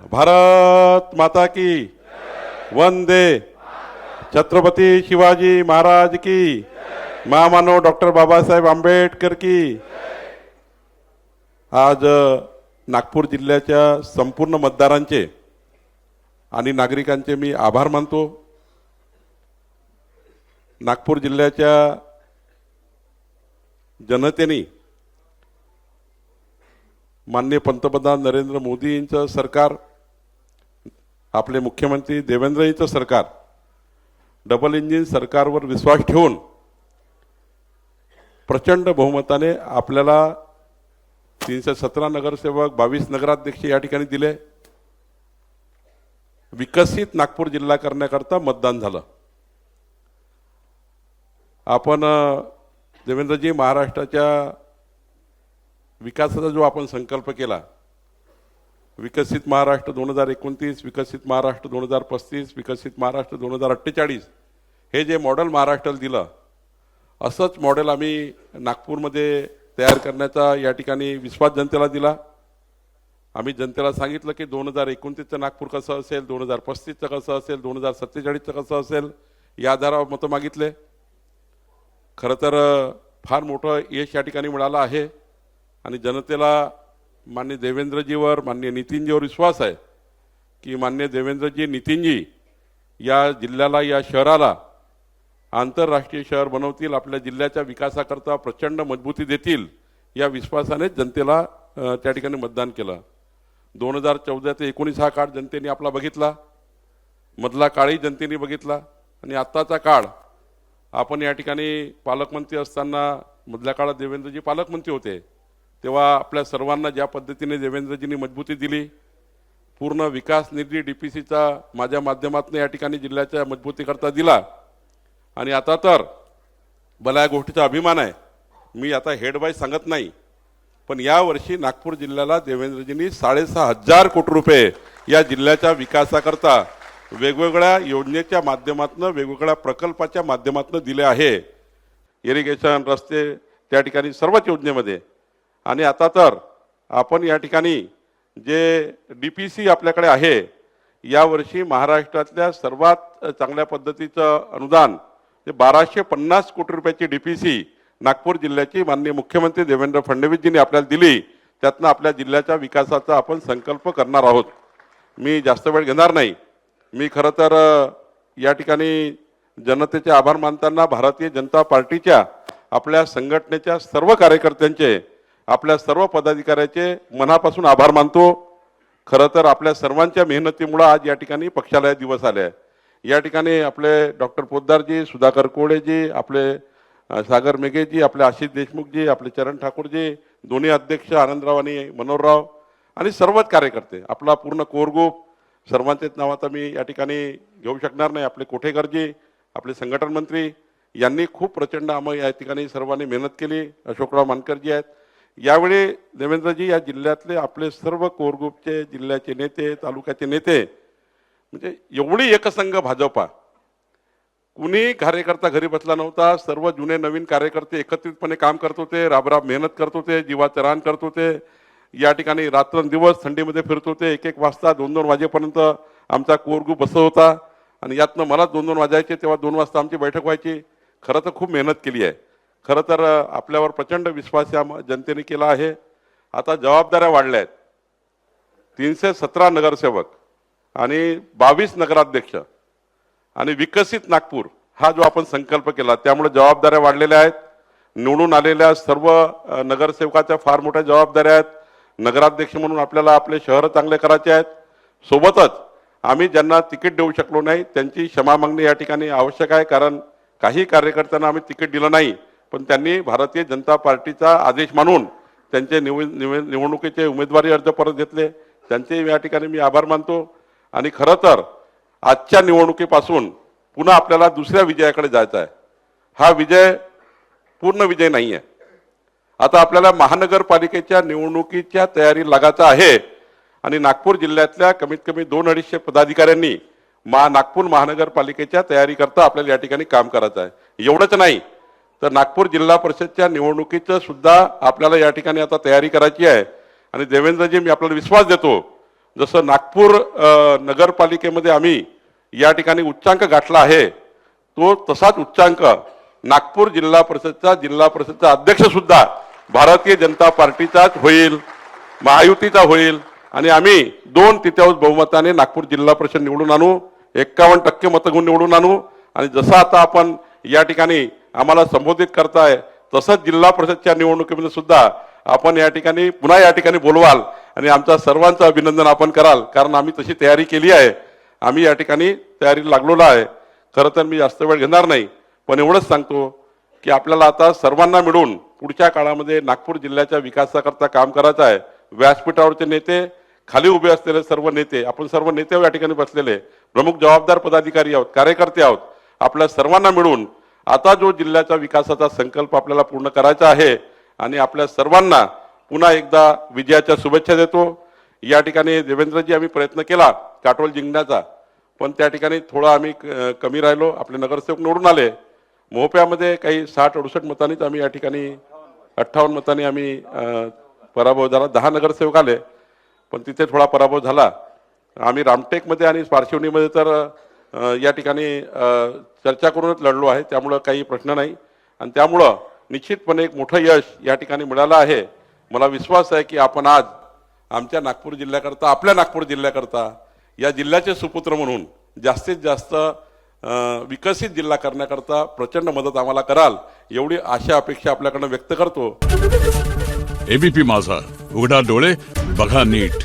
भारत माता की वंदे, छत्रपती शिवाजी महाराज की, महामानव डॉक्टर बाबासाहेब आंबेडकर की। आज नागपूर जिल्ह्याच्या संपूर्ण मतदारांचे आणि नागरिकांचे मी आभार मानतो। नागपूर जिल्ह्याच्या जनतेने माननीय पंतप्रधान नरेंद्र मोदी यांचं सरकार, आपले मुख्यमंत्री देवेंद्र यांचं सरकार, डबल इंजिन सरकारवर विश्वास ठेवून प्रचंड बहुमताने आपल्याला 317 नगरसेवक, 22 नगराध्यक्ष या ठिकाणी दिले। विकसित नागपूर जिल्हा करण्याकरता मतदान झालं। आपण देवेंद्रजी महाराष्ट्राच्या विकासाचा जो आपण संकल्प केला, विकसित महाराष्ट्र 2029, विकसित महाराष्ट्र 2035, विकसित महाराष्ट्र 2048, हे जे मॉडेल महाराष्ट्राला दिलं, असंच मॉडेल आम्ही नागपूरमध्ये तयार करण्याचा या ठिकाणी विश्वास जनतेला दिला। आम्ही जनतेला सांगितलं की 2029चं नागपूर कसं असेल, 2035चं कसं असेल, 2047चं कसं असेल, या आधारावर मतं मागितले। खरं तर फार मोठं यश या ठिकाणी मिळालं आहे आणि जनतेला माननीय देवेंद्रजीवर, माननीय नितीनजीवर विश्वास आहे की माननीय देवेंद्रजी, नितीनजी या जिल्ह्याला, या शहराला आंतरराष्ट्रीय शहर बनवतील, आपल्या जिल्ह्याच्या विकासाकरता प्रचंड मजबूती देतील, या विश्वासाने जनतेला त्या ठिकाणी मतदान केलं। 2014 ते 19 हा काळ जनतेने आपला बघितला, मधला काळही जनतेने बघितला आणि आत्ताचा काळ, आपण या ठिकाणी पालकमंत्री असताना मधल्या काळात देवेंद्रजी पालकमंत्री होते, तेव्हा आपल्या सर्वांना ज्या पद्धतीने देवेंद्रजींनी मजबूती दिली, पूर्ण विकास निधी डीपीसीचा माझ्या माध्यमातून या ठिकाणी जिल्ह्याच्या मजबूतीकरता दिला। आणि आता तर मला या गोष्टीचा अभिमान आहे, मी आता हेड वाईज सांगत नाही, पण या वर्षी नागपूर जिल्ह्याला देवेंद्रजींनी 6,500 कोटी रुपये या जिल्ह्याच्या विकासाकरता वेगवेगळ्या योजनेच्या माध्यमातून, वेगवेगळ्या प्रकल्पाच्या माध्यमातून दिले आहे। इरिगेशन, रस्ते, त्या ठिकाणी सर्वच योजनेमध्ये। आणि आता तर आपण या ठिकाणी जे डीपीसी आपल्याकडे आहे, यावर्षी महाराष्ट्रातल्या सर्वात चांगल्या पद्धतीचं अनुदान, 1250 कोटी रुपयाची डीपीसी नागपूर जिल्ह्याची माननीय मुख्यमंत्री देवेंद्र फडणवीसजींनी आपल्याला दिली। त्यातनं आपल्या जिल्ह्याच्या विकासाचा आपण संकल्प करणार आहोत। मी जास्त वेळ घेणार नाही। मी खरं तर या ठिकाणी जनतेचे आभार मानताना भारतीय जनता पार्टीच्या, आपल्या संघटनेच्या सर्व कार्यकर्त्यांचे, आपल्या सर्व पदाधिकाऱ्याचे मनापासून आभार मानतो। खरं तर आपल्या सर्वांच्या मेहनतीमुळे आज या ठिकाणी पक्षाला दिवस आले आहे। या ठिकाणी आपले डॉक्टर पोद्दारजी, सुधाकर कोळेजी, आपले सागर मेघेजी, आपले आशिष देशमुखजी, आपले चरण ठाकूरजी, दोन्ही अध्यक्ष आनंदराव आणि मनोहरराव आणि सर्वच कार्यकर्ते, आपला पूर्ण कोर ग्रुप, सर्वांचेच नाव आता मी या ठिकाणी घेऊ शकणार नाही। आपले कोठेकरजी, आपले संघटन मंत्री, यांनी खूप प्रचंड आम्ही या ठिकाणी सर्वांनी मेहनत केली। अशोकराव मानकरजी आहेत। यावेळी देवेंद्रजी या जिल्ह्यातले आपले सर्व कोर ग्रुपचे, जिल्ह्याचे नेते, तालुक्याचे नेते, म्हणजे एवढी एकसंघ भाजपा, कुणी कार्यकर्ता घरी बसला नव्हता। सर्व जुने नवीन कार्यकर्ते एकत्रितपणे काम करत होते, राबराब मेहनत करत होते, जीवाचं रान करत होते। या ठिकाणी रात्रंदिवस थंडीमध्ये फिरत होते। 1-1 वाजता, 2-2 वाजेपर्यंत आमचा कोर ग्रुप बसत होता आणि यातनं मला 2-2 वाजायचे, तेव्हा 2 वाजता आमची बैठक व्हायची। खरं तर खूप मेहनत केली आहे। खरं तर आपल्यावर प्रचंड विश्वास या जनतेने केला आहे। आता जबाबदाऱ्या वाढल्या आहेत। 317 नगरसेवक आणि 22 नगराध्यक्ष आणि विकसित नागपूर हा जो आपण संकल्प केला, त्यामुळे जबाबदाऱ्या वाढलेल्या आहेत। निवडून आलेल्या सर्व नगरसेवकाच्या फार मोठ्या जबाबदाऱ्या आहेत। नगराध्यक्ष म्हणून आपल्याला आपले शहर चांगले करायचे आहेत। सोबतच आम्ही ज्यांना तिकीट देऊ शकलो नाही त्यांची क्षमा मागणी या ठिकाणी आवश्यक आहे, कारण काही कार्यकर्त्यांना आम्ही तिकीट दिलं नाही, पण त्यांनी भारतीय जनता पार्टीचा आदेश मानून त्यांचे निवडणुकीचे उमेदवारी अर्ज परत घेतले। त्यांचे या ठिकाणी मी आभार मानतो। आणि खरं तर आजच्या निवडणुकीपासून पुन्हा आपल्याला दुसऱ्या विजयाकडे जायचं आहे। हा विजय पूर्ण विजय नाही आहे। आता आपल्याला महानगरपालिकेच्या निवडणुकीच्या तयारी लागायचं आहे आणि नागपूर जिल्ह्यातल्या कमीत कमी 2-250 पदाधिकाऱ्यांनी नागपूर महानगरपालिकेच्या तयारी करता आपल्याला या ठिकाणी काम करायचं आहे। एवढंच नाही तर नागपूर जिल्हा परिषदच्या निवडणुकीचं सुद्धा आपल्याला या ठिकाणी आता तयारी करायची आहे। आणि देवेंद्रजी, मी आपल्याला विश्वास देतो, जसं नागपूर नगरपालिकेमध्ये आम्ही या ठिकाणी उच्चांक गाठला आहे, तो तसाच उच्चांक नागपूर जिल्हा परिषदचा अध्यक्ष सुद्धा भारतीय जनता पार्टीचाच होईल, महायुतीचा होईल आणि आम्ही 2/3 बहुमताने नागपूर जिल्हा परिषद निवडून आणू, 51% मतं घेऊन निवडून आणू. आणि जसं आता आपण या ठिकाणी आम्हाला संबोधित करताय तसंच जिल्हा परिषदच्या निवडणुकीमध्ये सुद्धा आपण या ठिकाणी पुन्हा या ठिकाणी बोलवाल आणि आमचा सर्वांचं अभिनंदन आपण कराल, कारण आम्ही तशी तयारी केली आहे. आम्ही या ठिकाणी तयारीला लागलेलो आहे. खरं तर मी जास्त वेळ घेणार नाही, पण एवढंच सांगतो की आपल्याला आता सर्वांना मिळून पुढच्या काळामध्ये नागपूर जिल्ह्याच्या विकासाकरता काम करायचं आहे. व्यासपीठावरचे नेते, खाली उभे असलेले सर्व नेते, आपण सर्व नेते या ठिकाणी बसलेले प्रमुख जबाबदार पदाधिकारी आहोत, कार्यकर्ते आहोत. आपल्या सर्वांना मिळून आता जो जिल्ह्याचा विकासाचा संकल्प आपल्याला पूर्ण करायचा आहे आणि आपल्या सर्वांना पुन्हा एकदा विजयाच्या शुभेच्छा देतो. या ठिकाणी देवेंद्रजी आम्ही प्रयत्न केला काटोल जिंकण्याचा, पण त्या ठिकाणी थोडं आम्ही कमी राहिलो. आपले नगरसेवक निवडून आले. मोहप्यामध्ये काही 60-68 मतांनीच आम्ही या ठिकाणी 58 मतांनी आम्ही पराभव झाला. 10 नगरसेवक आले, पण तिथे थोडा पराभव झाला. आम्ही रामटेकमध्ये आणि पारशिवनीमध्ये तर या ठिकाणी चर्चा करूनच लढलो आहे, त्यामुळं काही प्रश्न नाही. आणि त्यामुळं निश्चितपणे एक मोठं यश या ठिकाणी मिळालं आहे. मला विश्वास आहे की आपण आज आमच्या नागपूर जिल्ह्याकरता, आपल्या नागपूर जिल्ह्याकरता, या जिल्ह्याचे सुपुत्र म्हणून जास्तीत जास्त विकसित जिल्हा करण्याकरता प्रचंड मदत आम्हाला कराल, एवढी आशा अपेक्षा आपल्याकडनं व्यक्त करतो. एबीपी माझा, उघडा डोळे बघा नीट.